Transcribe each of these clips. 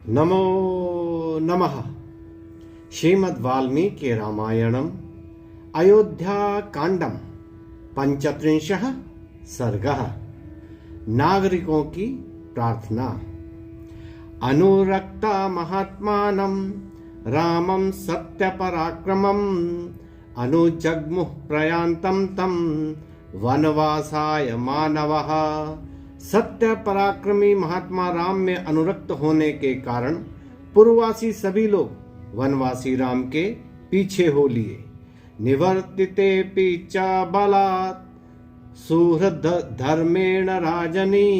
नमो नमः। श्रीमद् वाल्मीकि रामायणम् अयोध्याकांडम् पंचत्रिंशः सर्गः। नागरिकों की प्रार्थना। अनुरक्ता महात्मानं रामं सत्यपराक्रमम् अनुजग्मुः प्रयान्तं तं वनवासाय मानवः। सत्य पराक्रमी महात्मा राम में अनुरक्त होने के कारण पूर्ववासी सभी लोग वनवासी राम के पीछे हो लिए। निवर्तिते पीचा बलात् सुहृद धर्मेण राजनी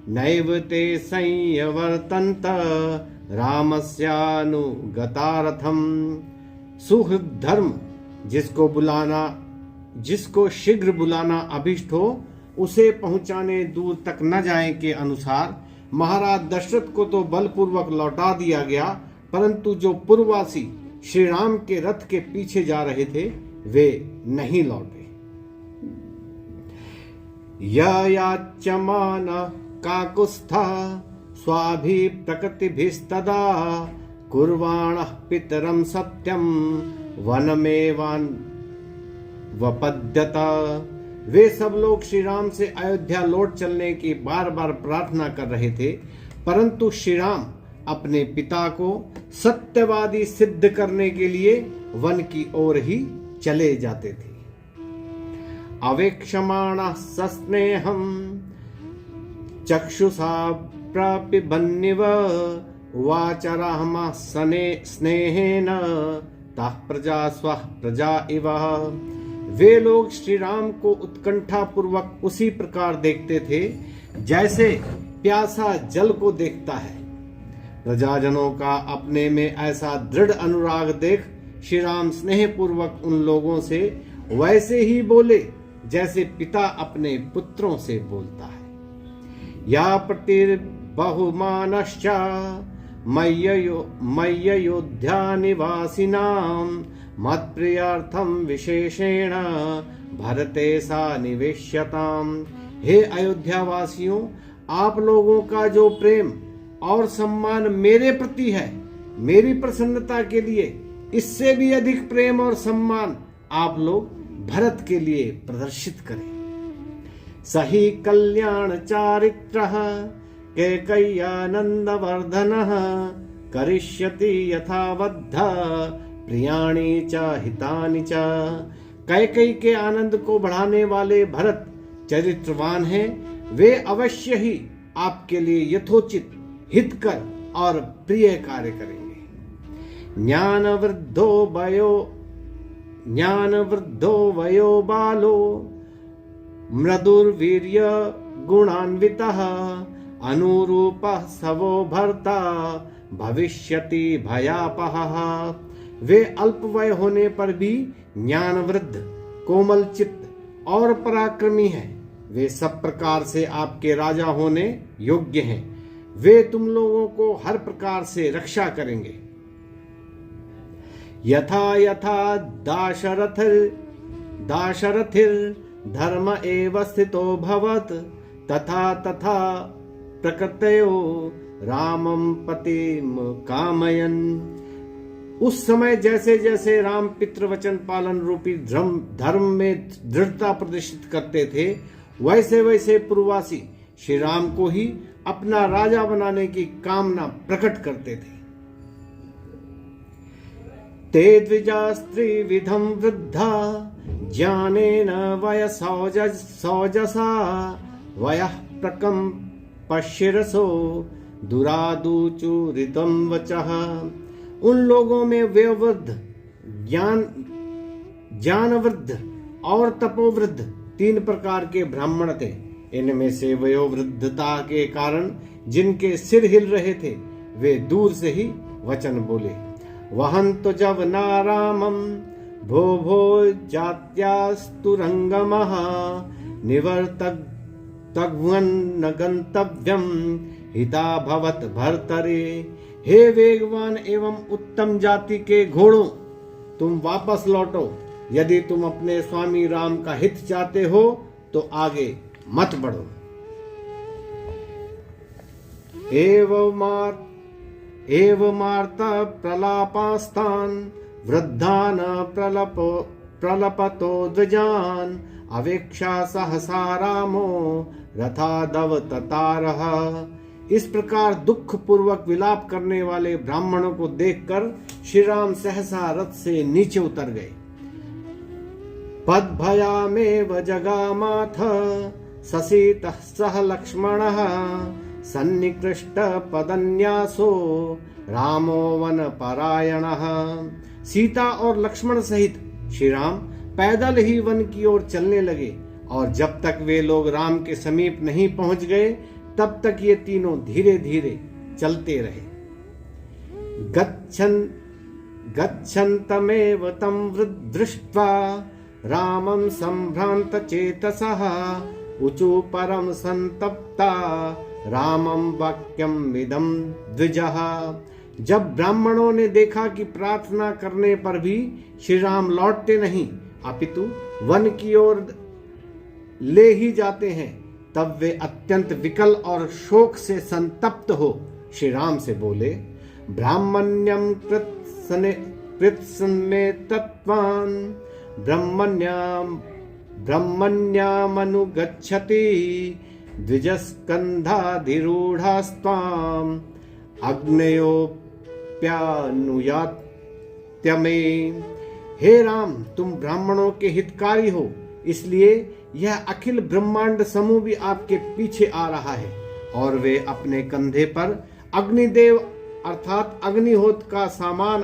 नैव ते संयवर्तन्त रामस्यानुगतारथम। सुहृद धर्म जिसको शीघ्र बुलाना अभिष्ट हो उसे पहुंचाने दूर तक न जाए के अनुसार महाराज दशरथ को तो बलपूर्वक लौटा दिया गया, परंतु जो पूर्ववासी श्री राम के रथ के पीछे जा रहे थे वे नहीं लौटे। याच्यमान काकुस्था स्वाभि प्रकृतिभिस्तदा कुर्वाणः पितरं सत्यं वनमेवान वपद्यत। वे सब लोग श्री राम से अयोध्या लौट चलने की बार बार प्रार्थना कर रहे थे, परंतु श्री राम अपने पिता को सत्यवादी सिद्ध करने के लिए वन की ओर ही चले जाते थे। अवेक्षमाणः सस्नेहं चक्षुषा प्रपिबन्निव उवाच रामः स्नेहेन तः प्रजा स्वः प्रजा इव। वे लोग श्री राम को उत्कंठा पूर्वक उसी प्रकार देखते थे जैसे प्यासा जल को देखता है। प्रजाजनों का अपने में ऐसा दृढ़ अनुराग देख श्री राम स्नेह पूर्वक उन लोगों से वैसे ही बोले जैसे पिता अपने पुत्रों से बोलता है। या प्रतिर्बहुमानश्च मय्ययोध्या निवासिनां मत्प्रियार्थं विशेषेण भरते सा निवेश्यताम्। हे अयोध्या वासियों, आप लोगों का जो प्रेम और सम्मान मेरे प्रति है, मेरी प्रसन्नता के लिए इससे भी अधिक प्रेम और सम्मान आप लोग भरत के लिए प्रदर्शित करें। सही कल्याण चारित्रः कैकेय्यानंदवर्धनः करिष्यति यथावद्ध प्रियाणि च हितानि च। कैकेयी के आनंद को बढ़ाने वाले भरत चरित्रवान हैं, वे अवश्य ही आपके लिए यथोचित हितकर और प्रिय कार्य करेंगे। ज्ञानवृद्धो वयो बालो मृदुर्वीर्य गुणान्वितः अनुरूपः सवो भर्ता भविष्यति भयापहः। वे अल्प वय होने पर भी ज्ञानवृद्ध, कोमल चित्त और पराक्रमी हैं। वे सब प्रकार से आपके राजा होने योग्य हैं। वे तुम लोगों को हर प्रकार से रक्षा करेंगे। यथा यथा दाशरथिर धर्म एव स्थितो भवत् तथा तथा प्रकृतयो रामं पतिम कामयन्। उस समय जैसे जैसे राम पितृवचन पालन रूपी धर्म में दृढ़ता प्रदर्शित करते थे, वैसे वैसे पूर्ववासी श्री राम को ही अपना राजा बनाने की कामना प्रकट करते थे। ते द्विजास्त्रिविधं वृद्धा ज्ञानेन वयसौजसा वयः प्रकम्पशिरसो दुरादुचूरितं वचः। उन लोगों में वयोवृद्ध, ज्ञानवृद्ध और तपोवृद्ध तीन प्रकार के ब्राह्मण थे। इनमें से वयोवृद्धता के कारण जिनके सिर हिल रहे थे वे दूर से ही वचन बोले। वहन्तु जवनारामं भो भो जात्यास्तुरंगमः निवर्तग्वन गंतव्यम हिता भवत भर्तरे। हे वेगवान एवं उत्तम जाति के घोड़ों, तुम वापस लौटो। यदि तुम अपने स्वामी राम का हित चाहते हो तो आगे मत बढ़ो। एवमार्त प्रलापास्तान् वृद्धान् प्रलपतो द्विजान् अवेक्षा सहसा रामो रथादवततारः। इस प्रकार दुख पूर्वक विलाप करने वाले ब्राह्मणों को देखकर श्री राम सहसा रथ से नीचे उतर गए। पद्भयामेव जगामाथ ससीतः सह लक्ष्मणः सन्निकृष्ट पदन्यासो रामो वन परायणः। सीता और लक्ष्मण सहित श्री राम पैदल ही वन की ओर चलने लगे और जब तक वे लोग राम के समीप नहीं पहुंच गए तब तक ये तीनों धीरे धीरे चलते रहे। गच्छन्तमेव तं दृष्ट्वा रामं संभ्रांत चेतसः ऊचु परम संतप्ता रामं वाक्यम इदं द्विजः। जब ब्राह्मणों ने देखा कि प्रार्थना करने पर भी श्री राम लौटते नहीं अपितु वन की ओर ले ही जाते हैं, तब वे अत्यंत विकल और शोक से संतप्त हो श्री राम से बोले, ब्राह्मण्यम कृत्समेतत्वान् ब्रह्मण्यामनुगच्छति द्विजस्कन्धाधिरूढास्त्वाम् अग्नयोप्यानुयात्यमे। हे राम, तुम ब्राह्मणों के हितकारी हो, इसलिए यह अखिल ब्रह्मांड समूह भी आपके पीछे आ रहा है और वे अपने कंधे पर अग्निदेव अर्थात अग्निहोत्र का सामान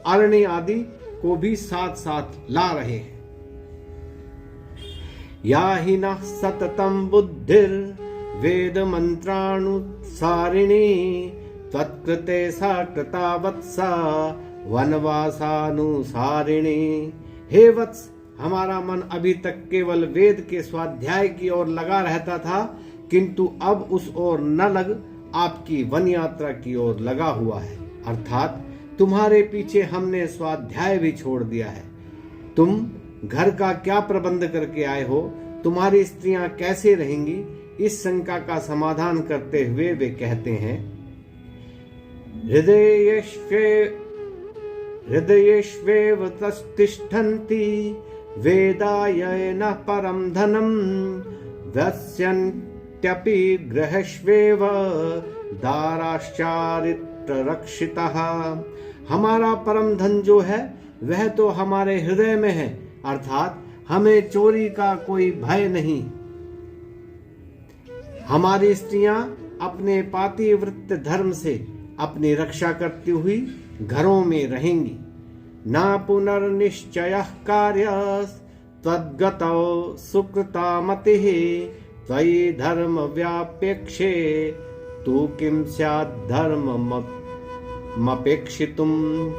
अरण्य आदि को भी साथ साथ ला रहे हैं। या हि नः सततं बुद्धिर वेद मंत्रानुसारिणी तत्कृते सा कृता वत्सा वनवासानुसारिणी। हे वत्स, हमारा मन अभी तक केवल वेद के स्वाध्याय की ओर लगा रहता था, किंतु अब उस ओर न लग आपकी वन यात्रा की ओर लगा हुआ है। अर्थात तुम्हारे पीछे हमने स्वाध्याय भी छोड़ दिया है। तुम घर का क्या प्रबंध करके आए हो, तुम्हारी स्त्रियां कैसे रहेंगी, इस शंका का समाधान करते हुए वे कहते हैं, हृदयेष्वेव तिष्ठन्ति वेदायेन परम धनम वस्यन्त्यपि गृहेष्वेव दाराश्चारित्ररक्षितः। हमारा परम धन जो है वह तो हमारे हृदय में है, अर्थात हमें चोरी का कोई भय नहीं। हमारी स्त्रियां अपने पातिव्रत धर्म से अपनी रक्षा करती हुई घरों में रहेंगी। ना पुनर्निश्चयः कार्यस् त्वद्गतौ सुकृता मतिः त्वयि धर्म व्यापेक्षे तु किं स्यात् धर्ममपेक्षितुम्।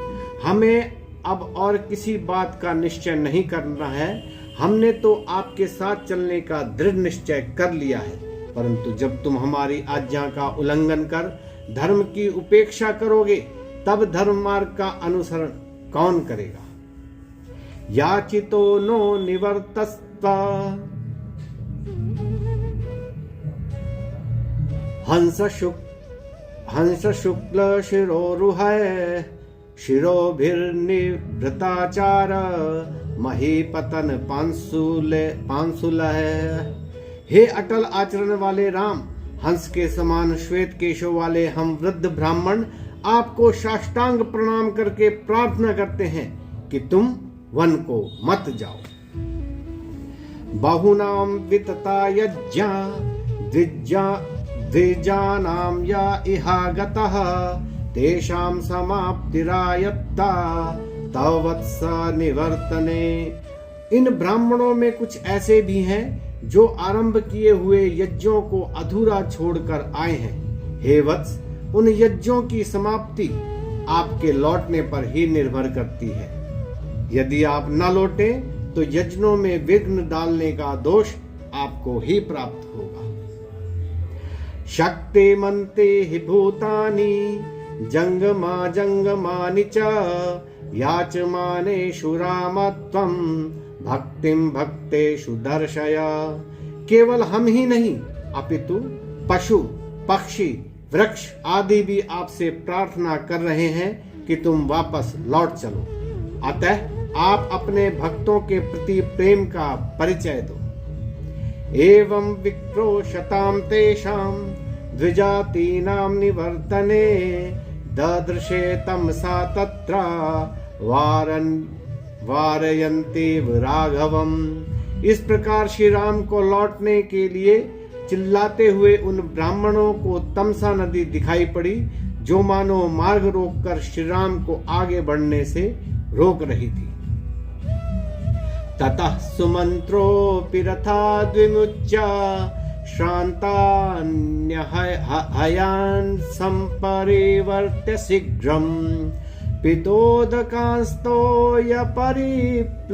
हमें अब और किसी बात का निश्चय नहीं करना है। हमने तो आपके साथ चलने का दृढ़ निश्चय कर लिया है, परंतु जब तुम हमारी आज्ञा का उल्लंघन कर धर्म की उपेक्षा करोगे तब धर्म मार्ग का अनुसरण कौन करेगा। याचितो नो निवर्तस्त्वा हंस शुक्ल शिरोरुहै शिरोभिर्निवृताचार महीपतन पांसुल है। हे अटल आचरण वाले राम, हंस के समान श्वेत केशों वाले हम वृद्ध ब्राह्मण आपको साष्टांग प्रणाम करके प्रार्थना करते हैं कि तुम वन को मत जाओ। बहुनाम वितता यज्ञा द्विजानाम या इहागतः तेषां समाप्तिरायत्ता तव वत्स निवर्तने। इन ब्राह्मणों में कुछ ऐसे भी हैं जो आरंभ किए हुए यज्ञों को अधूरा छोड़कर आए हैं। हे वत्स, उन यज्ञों की समाप्ति आपके लौटने पर ही निर्भर करती है। यदि आप न लौटे तो यज्ञों में विघ्न डालने का दोष आपको ही प्राप्त होगा। शक्तिमन्ते हि भूतानि जंगमानि च याचमानेषु रामत्वं भक्तिं भक्तेषु दर्शय। केवल हम ही नहीं अपितु पशु, पक्षी, वृक्ष आदि भी आपसे प्रार्थना कर रहे हैं कि तुम वापस लौट चलो। अतः आप अपने भक्तों के प्रति प्रेम का परिचय दो। एवं विक्रोशतां तेषां द्विजातीनां निवर्तने ददृशे तमसा तत्र वारयन्ते राघवम्। इस प्रकार श्री राम को लौटने के लिए चिल्लाते हुए उन ब्राह्मणों को तमसा नदी दिखाई पड़ी, जो मानो मार्ग रोककर श्री राम को आगे बढ़ने से रोक रही थी। ततः सुमंत्रोऽपि रथा द्विमुच्य श्रान्तान्यहयान् सम्परिवर्त्य शीघ्रम् पितोदकांस्तोय परिप्लुप्तांगः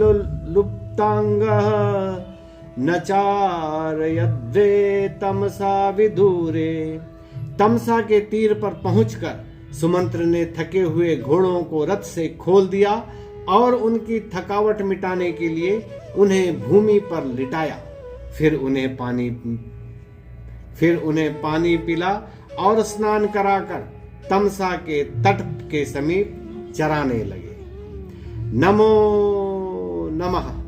न चारयद्वे तमसा विदूरे। तमसा के तीर पर पहुंचकर सुमंत्र ने थके हुए घोड़ों को रथ से खोल दिया और उनकी थकावट मिटाने के लिए उन्हें भूमि पर लिटाया। फिर उन्हें पानी पिला और स्नान कराकर तमसा के तट के समीप चराने लगे। नमो नमः।